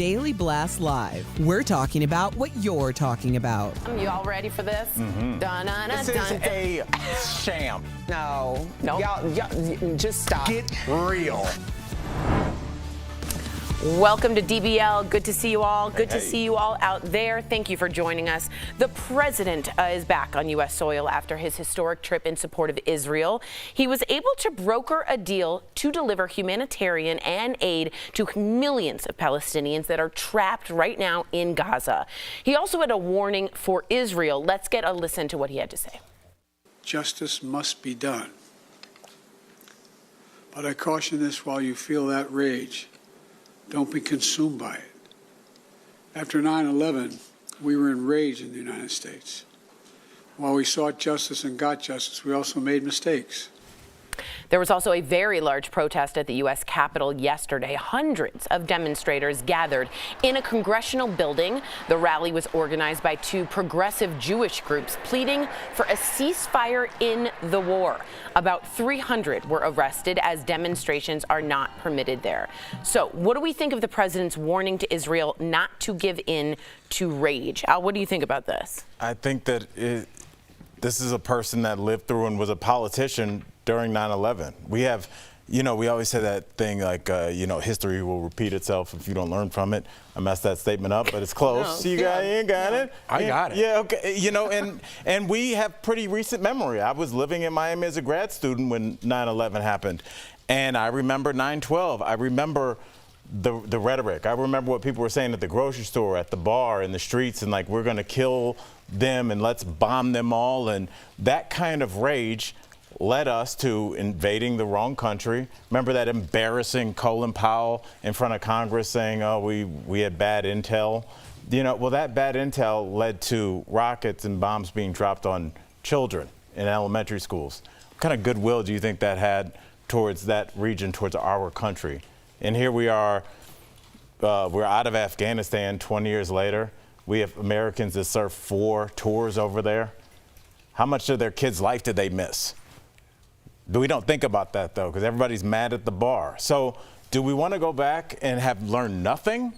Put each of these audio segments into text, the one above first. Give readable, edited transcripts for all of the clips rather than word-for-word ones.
Daily Blast Live. We're talking about what you're talking about. You all ready for this? This is a sham. No. Nope. Y'all, just stop. Get real. Welcome to DBL. Good to see you all. Good to see you all out there. Thank you for joining us. The president is back on U.S. soil after his historic trip in support of Israel. He was able to broker a deal to deliver humanitarian and aid to millions of Palestinians that are trapped right now in Gaza. He also had a warning for Israel. Let's get a listen to what he had to say. Justice must be done. But I caution this: while you feel that rage, don't be consumed by it. After 9/11, we were enraged in the United States. While we sought justice and got justice, we also made mistakes. There was also a very large protest at the U.S. Capitol yesterday. Hundreds of demonstrators gathered in a congressional building. The rally was organized by two progressive Jewish groups pleading for a ceasefire in the war. About 300 were arrested as demonstrations are not permitted there. So what do we think of the president's warning to Israel not to give in to rage? Al, what do you think about this? I think that this is a person that lived through and was a politician during 9/11. We have, we always say that thing like, history will repeat itself if you don't learn from it. I messed that statement up, but it's close. You ain't got it? I got it. Yeah, okay. And we have pretty recent memory. I was living in Miami as a grad student when 9/11 happened. And I remember 9/12. I remember the rhetoric. I remember what people were saying at the grocery store, at the bar, in the streets, and like, we're going to kill them and let's bomb them all. And that kind of rage led us to invading the wrong country. Remember that embarrassing Colin Powell in front of Congress saying, oh, we had bad intel? Well, that bad intel led to rockets and bombs being dropped on children in elementary schools. What kind of goodwill do you think that had towards that region, towards our country? And here we are, we're out of Afghanistan 20 years later. We have Americans that served 4 tours over there. How much of their kids' life did they miss? We don't think about that, though, because everybody's mad at the bar. So do we want to go back and have learned nothing?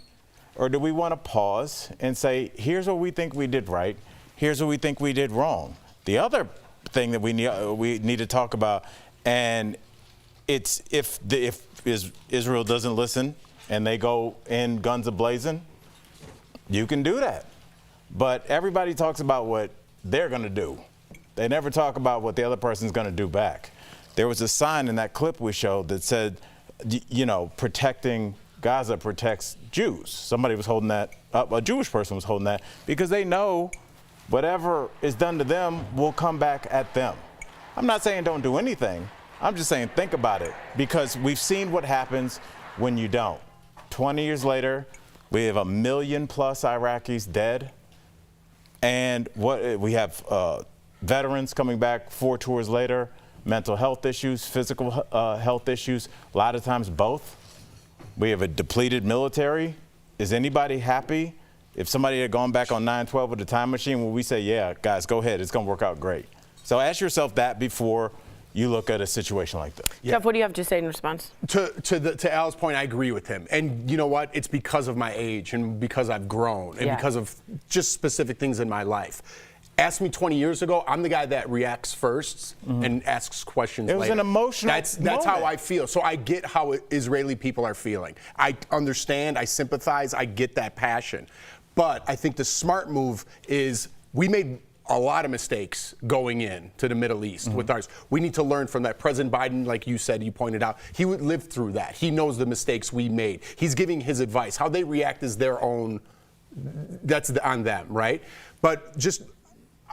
Or do we want to pause and say, here's what we think we did right, here's what we think we did wrong? The other thing that we need to talk about, and it's if Israel doesn't listen and they go in guns a-blazing, you can do that. But everybody talks about what they're going to do. They never talk about what the other person's going to do back. There was a sign in that clip we showed that said, protecting Gaza protects Jews. Somebody was holding that up, a Jewish person was holding that, because they know whatever is done to them will come back at them. I'm not saying don't do anything. I'm just saying think about it, because we've seen what happens when you don't. 20 years later, we have 1 million plus Iraqis dead, and we have veterans coming back 4 tours later, mental health issues, physical health issues, a lot of times both. We have a depleted military. Is anybody happy? If somebody had gone back on 9/12 with a time machine, will we say, yeah, guys, go ahead, it's going to work out great? So ask yourself that before you look at a situation like this. Yeah. Jeff, what do you have to say in response? To Al's point, I agree with him. And you know what? It's because of my age and because I've grown and because of just specific things in my life. Ask me 20 years ago, I'm the guy that reacts first and asks questions later. It was an emotional That's how I feel. So I get how Israeli people are feeling. I understand, I sympathize, I get that passion. But I think the smart move is we made a lot of mistakes going in to the Middle East with ours. We need to learn from that. President Biden, like you said, you pointed out, he would live through that. He knows the mistakes we made. He's giving his advice. How they react is their own, that's on them, right? But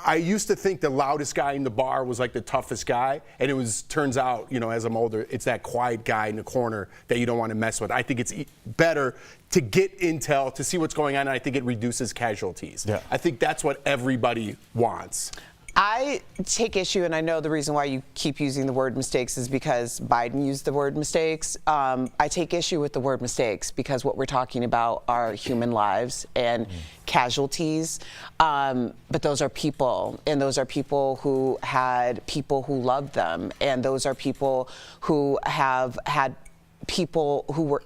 I used to think the loudest guy in the bar was like the toughest guy, and turns out, as I'm older, it's that quiet guy in the corner that you don't want to mess with. I think it's better to get intel, to see what's going on, and I think it reduces casualties. Yeah. I think that's what everybody wants. I take issue, and I know the reason why you keep using the word mistakes is because Biden used the word mistakes. I take issue with the word mistakes because what we're talking about are human lives and casualties. But those are people, and those are people who had people who loved them, and those are people who have had people who were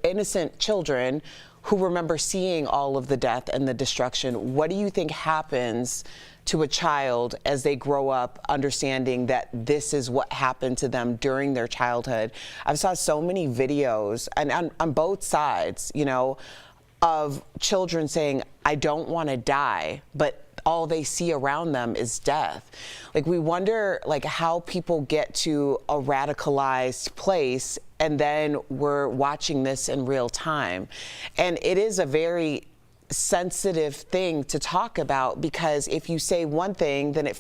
innocent children who remember seeing all of the death and the destruction, what do you think happens to a child as they grow up understanding that this is what happened to them during their childhood? I've saw so many videos, and on both sides, you know, of children saying, I don't want to die, but all they see around them is death. Like, we wonder, like, how people get to a radicalized place, and then we're watching this in real time. And it is a very sensitive thing to talk about, because if you say one thing, then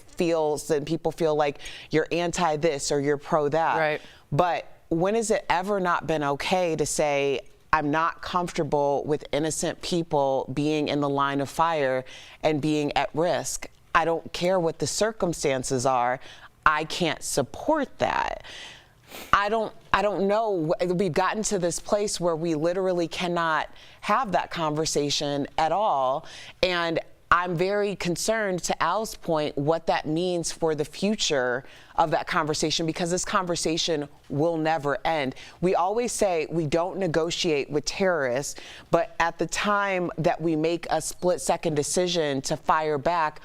people feel like you're anti this or you're pro that. Right. But when has it ever not been okay to say, I'm not comfortable with innocent people being in the line of fire and being at risk? I don't care what the circumstances are. I can't support that. I don't know. We've gotten to this place where we literally cannot have that conversation at all. And I'm very concerned, to Al's point, what that means for the future of that conversation, because this conversation will never end. We always say we don't negotiate with terrorists, but at the time that we make a split-second decision to fire back,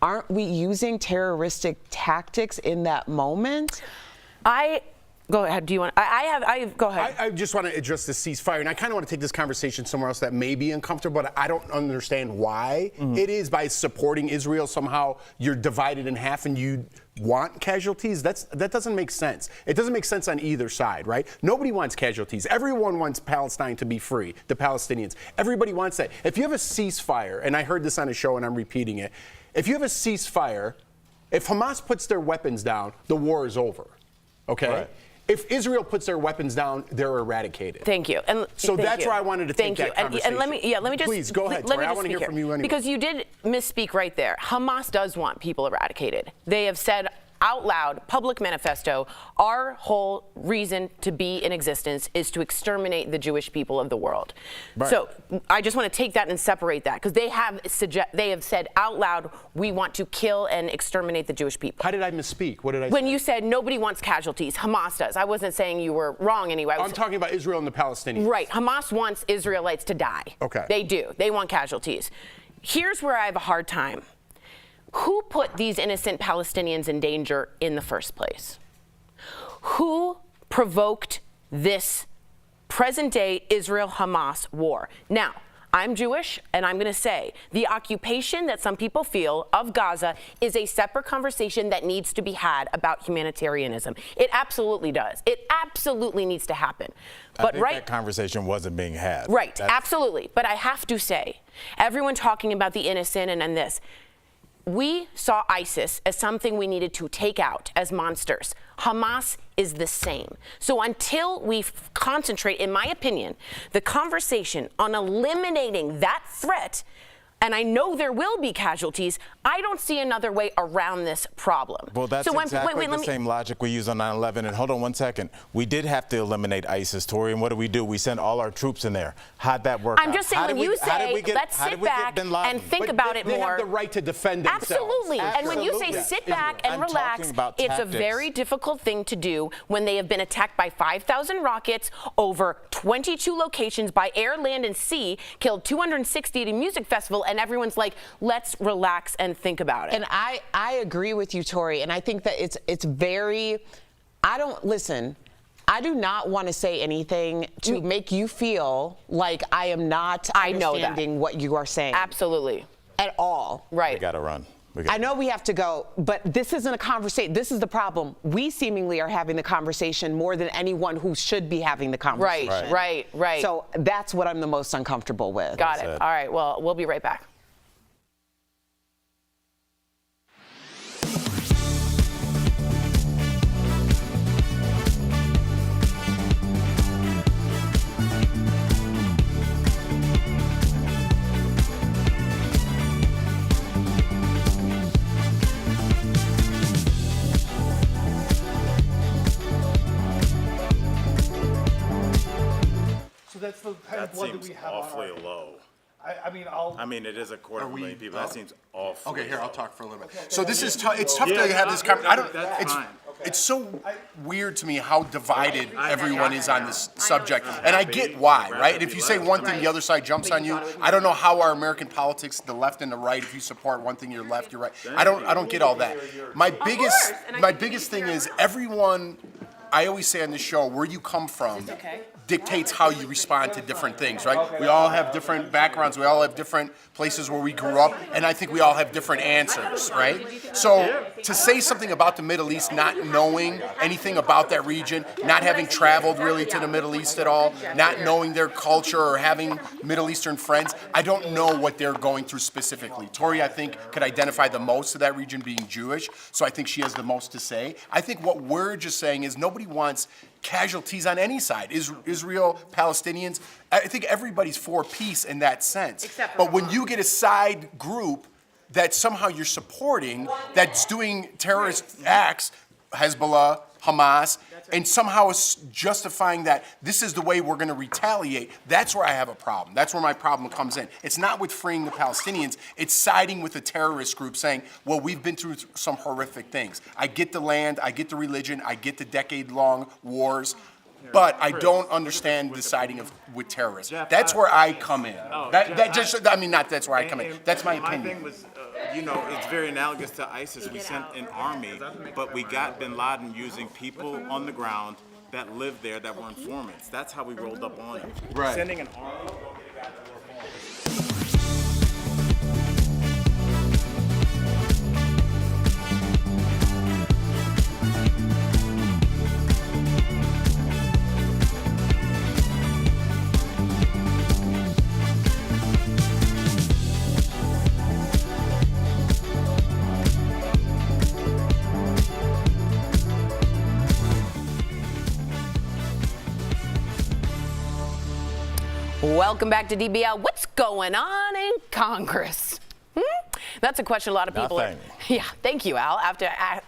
aren't we using terroristic tactics in that moment? Go ahead. Do you want? Go ahead. I just want to address the ceasefire, and I kind of want to take this conversation somewhere else that may be uncomfortable, but I don't understand why. It is by supporting Israel somehow you're divided in half and you want casualties. That doesn't make sense. It doesn't make sense on either side, right? Nobody wants casualties. Everyone wants Palestine to be free, the Palestinians. Everybody wants that. If you have a ceasefire, and I heard this on a show and I'm repeating it, if you have a ceasefire, if Hamas puts their weapons down, the war is over, okay? Right. If Israel puts their weapons down, they're eradicated. Thank you. And so that's where I wanted to take that conversation. And let me just please go ahead, Tori. I want to hear from you anyway. Because you did misspeak right there. Hamas does want people eradicated. They have said out loud, public manifesto, our whole reason to be in existence is to exterminate the Jewish people of the world. Right. So I just want to take that and separate that, because they have said out loud, we want to kill and exterminate the Jewish people. How did I misspeak? What did I say? When you said nobody wants casualties, Hamas does. I wasn't saying you were wrong anyway. I'm talking about Israel and the Palestinians. Right. Hamas wants Israelites to die. Okay. They do. They want casualties. Here's where I have a hard time. Who put these innocent Palestinians in danger in the first place? Who provoked this present-day Israel-Hamas war? Now, I'm Jewish, and I'm going to say the occupation that some people feel of Gaza is a separate conversation that needs to be had about humanitarianism. It absolutely does. It absolutely needs to happen. But that conversation wasn't being had. Right, absolutely. But I have to say, everyone talking about the innocent and this, we saw ISIS as something we needed to take out as monsters. Hamas is the same. So until we concentrate, in my opinion, the conversation on eliminating that threat, and I know there will be casualties, I don't see another way around this problem. Well, that's exactly the same logic we use on 9/11. And hold on one second. We did have to eliminate ISIS, Tori, and what do? We sent all our troops in there. How'd that work out? I'm just saying, when you say, let's sit back and think about it more. They have the right to defend themselves. Absolutely. And when you say sit back and relax, it's a very difficult thing to do when they have been attacked by 5,000 rockets over 22 locations by air, land, and sea, killed 260 at a music festival, and everyone's like, let's relax and think about it. And I agree with you, Tori, and I think that it's very, I do not want to say anything to make you feel like I am not understanding what you are saying. Absolutely. At all. Right. We got to run. I know we have to go, but this isn't a conversation. This is the problem. We seemingly are having the conversation more than anyone who should be having the conversation. Right. So that's what I'm the most uncomfortable with. Got it. All right. Well, we'll be right back. That's the kind of blood that we have awfully on our low. I mean, it is a quarter of a million people. That seems awful. Okay, here, I'll talk for a little bit. So this is tough. It's tough to have this conversation. It's so weird to me how divided everyone is on this subject. And I get why, right? And if you say one thing, the other side jumps on you. I don't know how our American politics, the left and the right, if you support one thing, you're left, you're right. I don't get all that. My biggest thing is everyone, I always say on this show, where you come from dictates how you respond to different things, right? We all have different backgrounds. We all have different places where we grew up, and I think we all have different answers, right? So to say something about the Middle East, not knowing anything about that region, not having traveled really to the Middle East at all, not knowing their culture or having Middle Eastern friends, I don't know what they're going through specifically. Tori, I think, could identify the most of that region being Jewish, so I think she has the most to say. I think what we're just saying is nobody wants casualties on any side. Israel, Palestinians, I think everybody's for peace in that sense. But when you get a side group that somehow you're supporting that's doing terrorist acts, Hezbollah, Hamas, and somehow is justifying that this is the way we're going to retaliate, that's where I have a problem. That's where my problem comes in. It's not with freeing the Palestinians. It's siding with the terrorist group saying, well, we've been through some horrific things. I get the land, I get the religion, I get the decade-long wars, but I don't understand the siding with terrorists. That's where I come in. That's where I come in. That's my opinion. My thing was, it's very analogous to ISIS. We sent an army, but we got bin Laden using people on the ground that lived there that were informants. That's how we rolled up on him. Right. Sending an army. Welcome back to DBL. What's going on in Congress? That's a question a lot of people Nothing. Yeah, thank you, Al.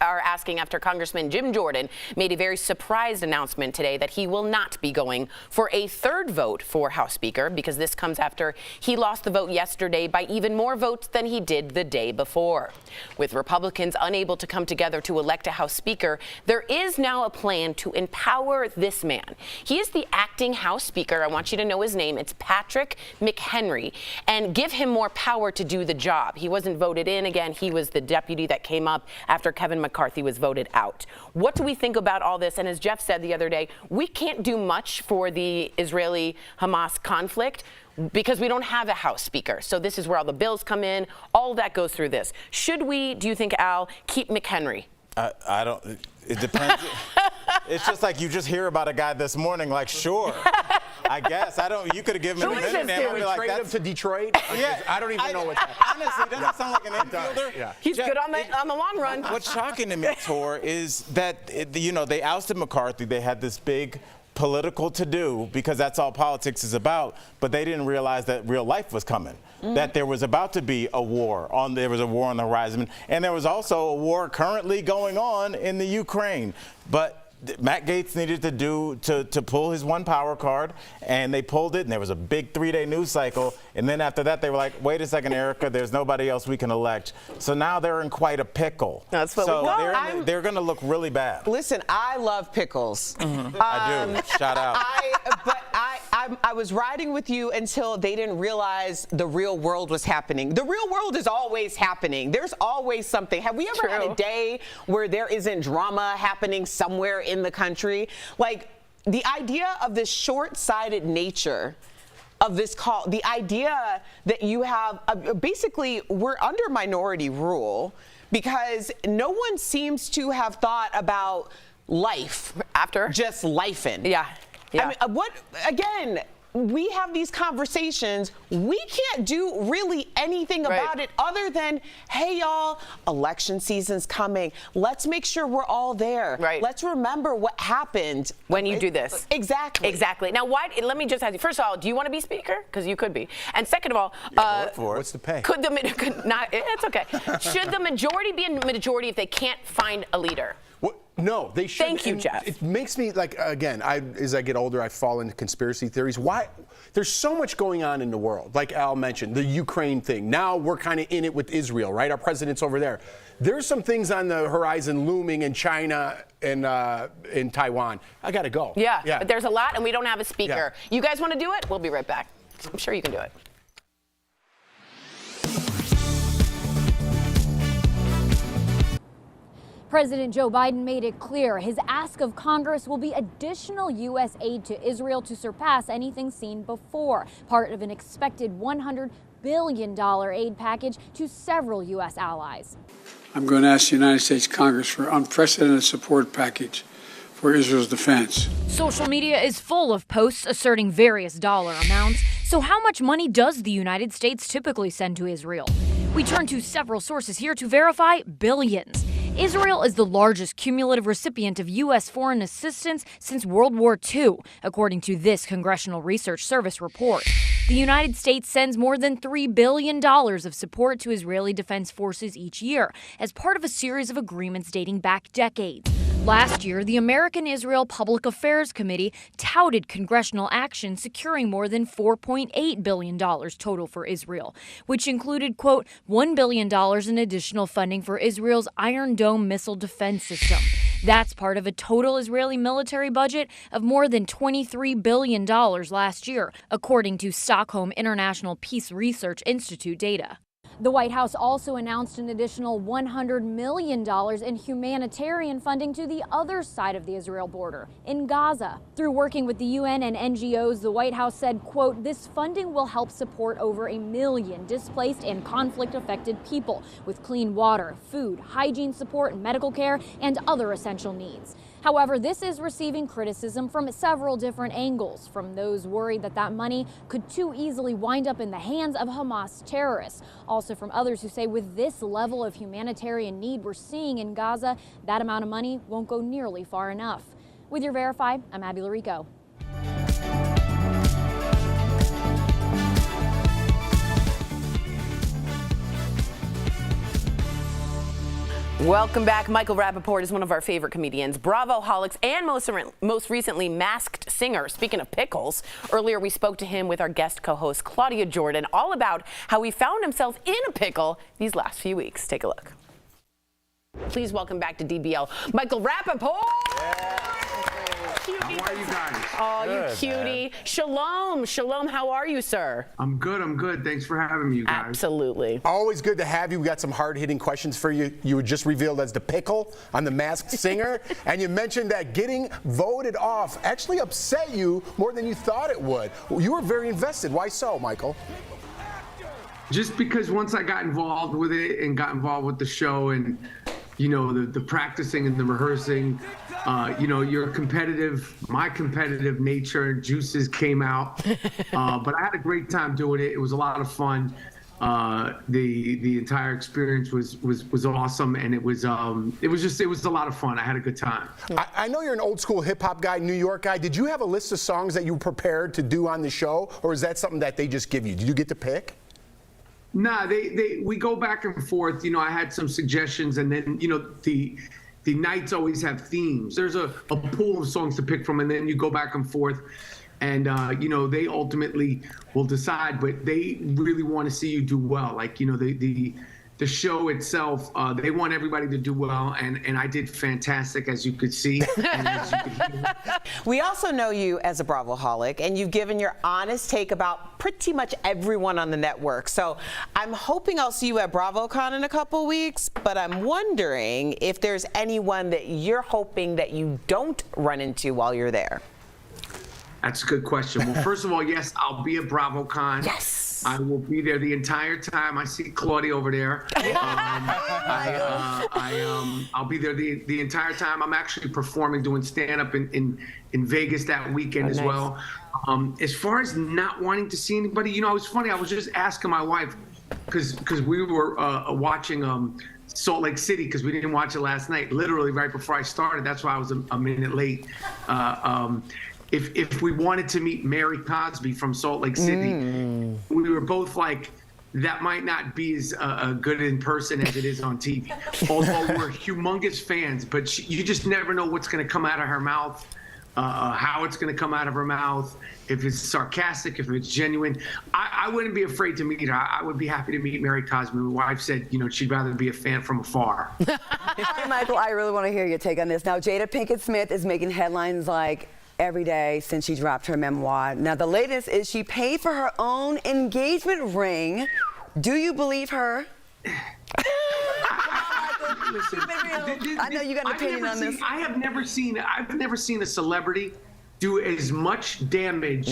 Are asking after Congressman Jim Jordan made a very surprised announcement today that he will not be going for a third vote for House Speaker, because this comes after he lost the vote yesterday by even more votes than he did the day before. With Republicans unable to come together to elect a House Speaker, there is now a plan to empower this man. He is the acting House Speaker. I want you to know his name. It's Patrick McHenry, and give him more power to do the job. He wasn't voted in again. He was the deputy that came up after Kevin McCarthy was voted out. What do we think about all this? And as Jeff said the other day, we can't do much for the Israeli-Hamas conflict because we don't have a House Speaker. So this is where all the bills come in. All that goes through this. Should we, do you think, Al, keep McHenry? I don't. It depends. It's just like you just hear about a guy this morning, like, sure. I guess. I don't. You could have given him a minute, man. I'd be like, trade him to Detroit? Yeah. I don't even know what's happening. Honestly, doesn't sound like an infielder. Yeah. He's good on the long run. What's shocking to me, Tor, is that they ousted McCarthy. They had this big political to-do because that's all politics is about, but they didn't realize that real life was coming, that there was about to be a war there was a war on the horizon, and there was also a war currently going on in the Ukraine. But Matt Gaetz needed to pull his one power card, and they pulled it, and there was a big 3-day news cycle. And then after that, they were like, wait a second, Erica, there's nobody else we can elect. So now they're in quite a pickle. That's what they're going to look really bad. Listen, I love pickles. I do. Shout out. I was riding with you until they didn't realize the real world was happening. The real world is always happening. There's always something. Have we ever had a day where there isn't drama happening somewhere in the country? Like, the idea of this short-sighted nature of this call, the idea that you have, basically, we're under minority rule because no one seems to have thought about life after just lifing. Yeah. I mean, again, we have these conversations. We can't do really anything about it other than, hey, y'all, election season's coming. Let's make sure we're all there. Right. Let's remember what happened. When you do this. Exactly. Exactly. Now, let me just ask you, first of all, do you want to be Speaker? Because you could be. And second of all, what's the pay? It's okay. Should the majority be a majority if they can't find a leader? No, they shouldn't. Thank you, And Jeff. It makes me, like, again, as I get older, I fall into conspiracy theories. Why? There's so much going on in the world. Like Al mentioned, the Ukraine thing. Now we're kind of in it with Israel, right? Our president's over there. There's some things on the horizon looming in China and in Taiwan. I got to go. Yeah, but there's a lot, and we don't have a speaker. Yeah. You guys want to do it? We'll be right back. I'm sure you can do it. President Joe Biden made it clear his ask of Congress will be additional U.S. aid to Israel to surpass anything seen before, part of an expected $100 billion aid package to several U.S. allies. I'm going to ask the United States Congress for unprecedented support package for Israel's defense. Social media is full of posts asserting various dollar amounts. So how much money does the United States typically send to Israel? We turn to several sources here to verify billions. Israel is the largest cumulative recipient of U.S. foreign assistance since World War II, according to this Congressional Research Service report. The United States sends more than $3 billion of support to Israeli defense forces each year, as part of a series of agreements dating back decades. Last year, the American-Israel Public Affairs Committee touted congressional action securing more than $4.8 billion total for Israel, which included, quote, $1 billion in additional funding for Israel's Iron Dome missile defense system. That's part of a total Israeli military budget of more than $23 billion last year, according to Stockholm International Peace Research Institute data. The White House also announced an additional $100 million in humanitarian funding to the other side of the Israel border, in Gaza. Through working with the UN and NGOs, the White House said, quote, this funding will help support over 1 million displaced and conflict-affected people with clean water, food, hygiene support, medical care, and other essential needs. However, this is receiving criticism from several different angles, from those worried that that money could too easily wind up in the hands of Hamas terrorists. Also from others who say with this level of humanitarian need we're seeing in Gaza, that amount of money won't go nearly far enough. With your Verify, I'm Abby Larico. Welcome back. Michael Rappaport is one of our favorite comedians, Bravo-holics, and most recently Masked Singer. Speaking of pickles, earlier we spoke to him with our guest co-host Claudia Jordan, all about how he found himself in a pickle these last few weeks. Take a look. Please welcome back to DBL, Michael Rappaport. How are you guys? Oh, Good, you cutie. man. Shalom. Shalom. How are you, sir? I'm good. Thanks for having me, you guys. Absolutely. Always good to have you. We got some hard-hitting questions for you. You were just revealed as the pickle on The Masked Singer, and you mentioned that getting voted off actually upset you more than you thought it would. You were very invested. Why so, Michael? Just because once I got involved with it and got involved with the show and, you know, the practicing and the rehearsing, you know, my competitive nature and juices came out. But I had a great time doing it. It was a lot of fun. The entire experience was awesome, and it was a lot of fun. I had a good time. I know you're an old school hip hop guy, New York guy. Did you have a list of songs that you prepared to do on the show, or is that something that they just give you? Did you get to pick? Nah, we go back and forth. You know, I had some suggestions, and then, you know, the nights always have themes. There's a pool of songs to pick from, and then you go back and forth. And, you know, they ultimately will decide, but they really want to see you do well. Like, you know, the show itself, they want everybody to do well, and I did fantastic, as you could see. And as you could hear. We also know you as a Bravo-holic, and you've given your honest take about pretty much everyone on the network. So I'm hoping I'll see you at BravoCon in a couple weeks, but I'm wondering if there's anyone that you're hoping that you don't run into while you're there. That's a good question. Well, first of all, yes, I'll be at BravoCon. Yes. I will be there the entire time. I see Claudia over there. I'll be there the entire time. I'm actually performing, doing stand-up in Vegas that weekend as well. As far as not wanting to see anybody, you know, it was funny. I was just asking my wife, because we were watching Salt Lake City, because we didn't watch it last night, literally right before I started. That's why I was a minute late. If we wanted to meet Mary Cosby from Salt Lake City, we were both like, that might not be as good in person as it is on TV. Although we're humongous fans, but you just never know what's going to come out of her mouth, how it's going to come out of her mouth, if it's sarcastic, if it's genuine. I wouldn't be afraid to meet her. I would be happy to meet Mary Cosby. My wife said, she'd rather be a fan from afar. All right, Michael, I really want to hear your take on this. Now, Jada Pinkett Smith is making headlines like every day since she dropped her memoir. Now, the latest is she paid for her own engagement ring. Do you believe her? Listen, I know you got an opinion on this. I've never seen a celebrity do as much damage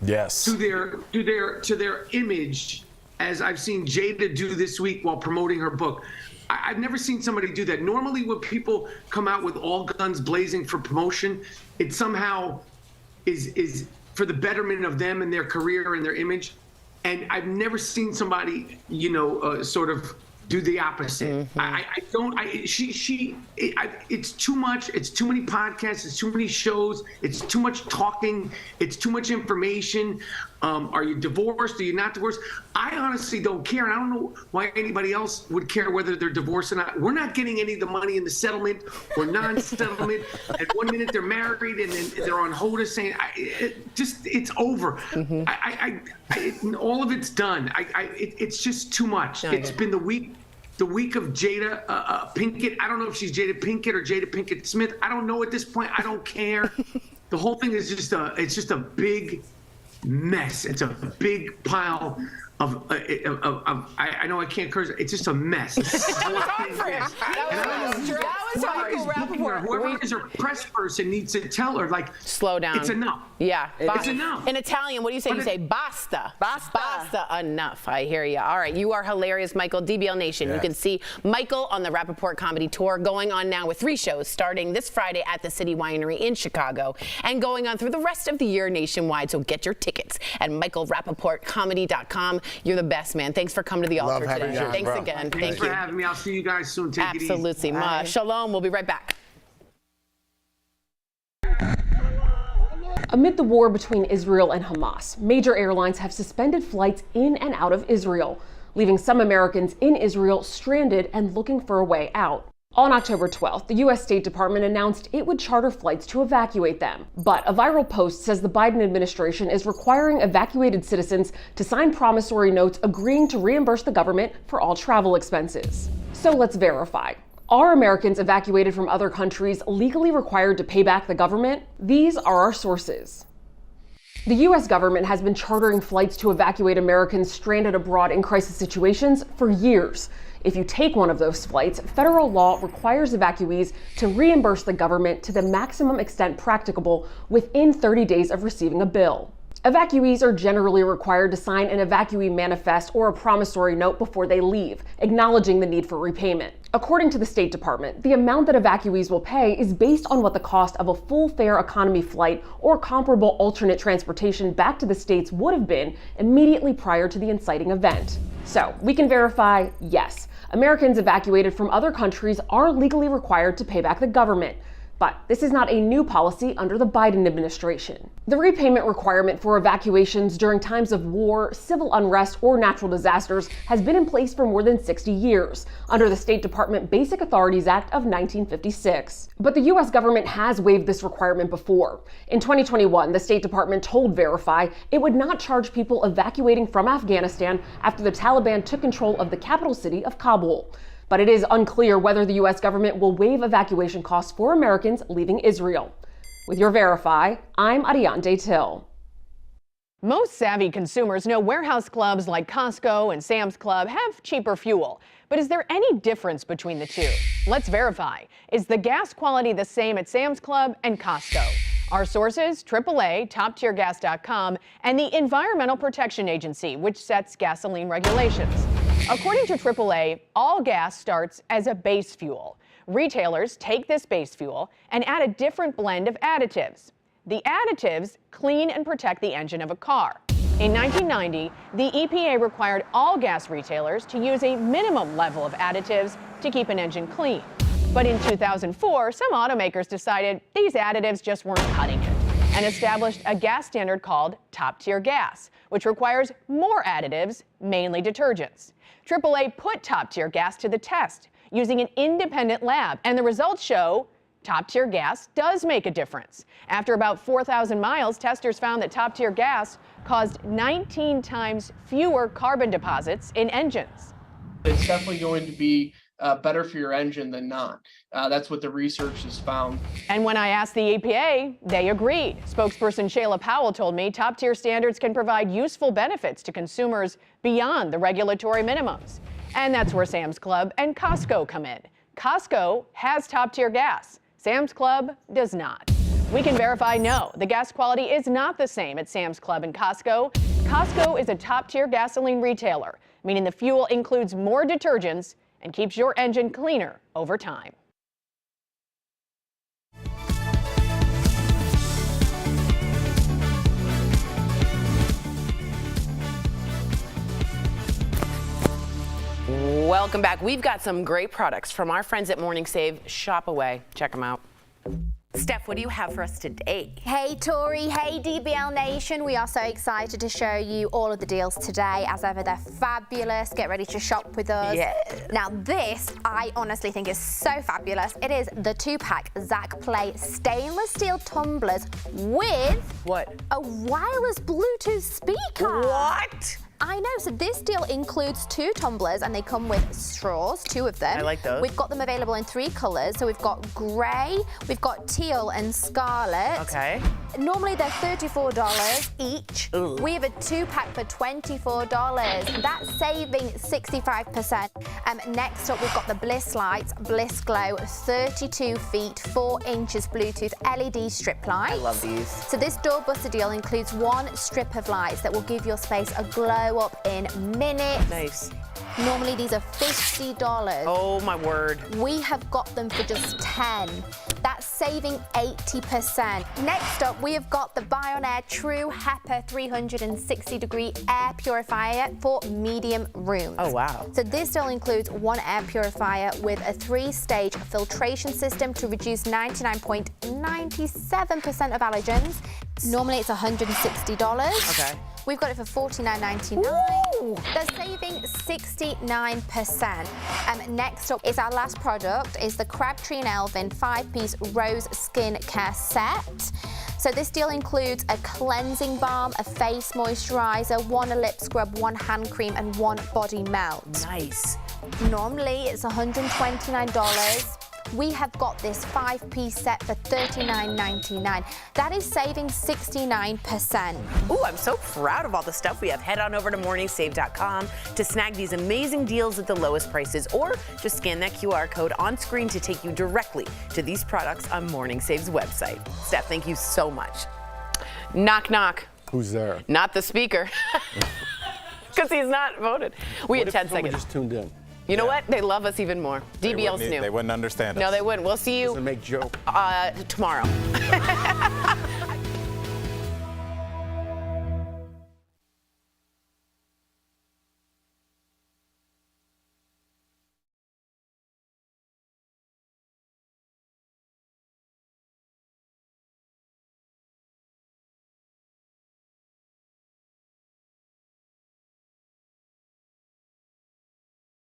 Yes. to their image as I've seen Jada do this week while promoting her book. I've never seen somebody do that. Normally when people come out with all guns blazing for promotion, it somehow is for the betterment of them and their career and their image. And I've never seen somebody, sort of do the opposite. It's too much. It's too many podcasts. It's too many shows. It's too much talking. It's too much information. Are you divorced? Are you not divorced? I honestly don't care. And I don't know why anybody else would care whether they're divorced or not. We're not getting any of the money in the settlement or non-settlement. At 1 minute they're married and then they're on hold saying, it's over. All of it's done. It's just too much. It's been the week of Jada Pinkett. I don't know if she's Jada Pinkett or Jada Pinkett Smith. I don't know at this point. I don't care. The whole thing is just a big mess. It's a big pile of I know I can't curse. It's just a mess. That was Whoever is her press person needs to tell her, slow down. It's enough. Yeah. It's enough. In Italian, what do you say? You say basta. Basta. Enough. I hear you. All right. You are hilarious, Michael. DBL Nation. You can see Michael on the Rappaport Comedy Tour going on now with 3 shows starting this Friday at the City Winery in Chicago and going on through the rest of the year nationwide. So get your tickets at michaelrappaportcomedy.com. You're the best, man. Thanks for coming to the altar today. Thanks again. Thanks for having me. I'll see you guys soon. Take it easy. Absolutely. Shalom. We'll be right back. Amid the war between Israel and Hamas, major airlines have suspended flights in and out of Israel, leaving some Americans in Israel stranded and looking for a way out. On October 12th, the U.S. State Department announced it would charter flights to evacuate them. But a viral post says the Biden administration is requiring evacuated citizens to sign promissory notes agreeing to reimburse the government for all travel expenses. So let's verify. Are Americans evacuated from other countries legally required to pay back the government? These are our sources. The U.S. government has been chartering flights to evacuate Americans stranded abroad in crisis situations for years. If you take one of those flights, federal law requires evacuees to reimburse the government to the maximum extent practicable within 30 days of receiving a bill. Evacuees are generally required to sign an evacuee manifest or a promissory note before they leave, acknowledging the need for repayment. According to the State Department, the amount that evacuees will pay is based on what the cost of a full-fare economy flight or comparable alternate transportation back to the States would have been immediately prior to the inciting event. So, we can verify, yes, Americans evacuated from other countries are legally required to pay back the government. But this is not a new policy under the Biden administration. The repayment requirement for evacuations during times of war, civil unrest, or natural disasters has been in place for more than 60 years under the State Department Basic Authorities Act of 1956. But the U.S. government has waived this requirement before. In 2021, the State Department told Verify it would not charge people evacuating from Afghanistan after the Taliban took control of the capital city of Kabul. But it is unclear whether the U.S. government will waive evacuation costs for Americans leaving Israel. With your Verify, I'm Ariane Till. Most savvy consumers know warehouse clubs like Costco and Sam's Club have cheaper fuel. But is there any difference between the two? Let's verify. Is the gas quality the same at Sam's Club and Costco? Our sources, AAA, TopTierGas.com, and the Environmental Protection Agency, which sets gasoline regulations. According to AAA, all gas starts as a base fuel. Retailers take this base fuel and add a different blend of additives. The additives clean and protect the engine of a car. In 1990, the EPA required all gas retailers to use a minimum level of additives to keep an engine clean. But in 2004, some automakers decided these additives just weren't cutting it. and established a gas standard called top-tier gas, which requires more additives, mainly detergents. AAA put top-tier gas to the test using an independent lab, and the results show top-tier gas does make a difference. After about 4,000 miles, testers found that top-tier gas caused 19 times fewer carbon deposits in engines. It's definitely going to be better for your engine than not. That's what the research has found. And when I asked the EPA, they agreed. Spokesperson Shayla Powell told me top-tier standards can provide useful benefits to consumers beyond the regulatory minimums. And that's where Sam's Club and Costco come in. Costco has top-tier gas. Sam's Club does not. We can verify no, the gas quality is not the same at Sam's Club and Costco. Costco is a top-tier gasoline retailer, meaning the fuel includes more detergents and keeps your engine cleaner over time. Welcome back. We've got some great products from our friends at Morning Save. Shop away. Check them out. Steph, what do you have for us today? Hey Tori, hey DBL Nation. We are so excited to show you all of the deals today. As ever, they're fabulous. Get ready to shop with us. Yeah. Now this, I honestly think is so fabulous. It is the 2-pack Zach Play stainless steel tumblers with What? a wireless Bluetooth speaker. What? I know, so this deal includes 2 tumblers and they come with straws, 2 of them. I like those. We've got them available in 3 colors. So we've got gray, we've got teal and scarlet. Okay. Normally they're $34 each. Ooh. We have a 2-pack for $24. That's saving 65%. Next up, we've got the Bliss Lights, Bliss Glow, 32 feet, 4 inches Bluetooth LED strip lights. I love these. So this doorbuster deal includes 1 strip of lights that will give your space a glow up in minutes. Nice. Normally these are $50. Oh my word. We have got them for just 10. That's saving 80%. Next up, we have got the Bionair True HEPA 360-degree air purifier for medium rooms. Oh wow. So this still includes 1 air purifier with a 3-stage filtration system to reduce 99.97% of allergens. Normally it's $160. Okay. We've got it for $49.99. They're saving 69%. Next up is our last product, is the Crabtree & Elvin 5-piece rose skin care set. So this deal includes a cleansing balm, a face moisturizer, 1 lip scrub, 1 hand cream, and 1 body melt. Nice. Normally it's $129. We have got this 5-piece set for $39.99. That is saving 69%. Ooh, I'm so proud of all the stuff we have. Head on over to morningsave.com to snag these amazing deals at the lowest prices, or just scan that QR code on screen to take you directly to these products on Morning Save's website. Steph, thank you so much. Knock, knock. Who's there? Not the speaker, because he's not voted. We had 10 seconds. Just tuned in. You know what? They love us even more. DBL's new. They wouldn't understand us. No, they wouldn't. We'll see you Doesn't make joke. tomorrow.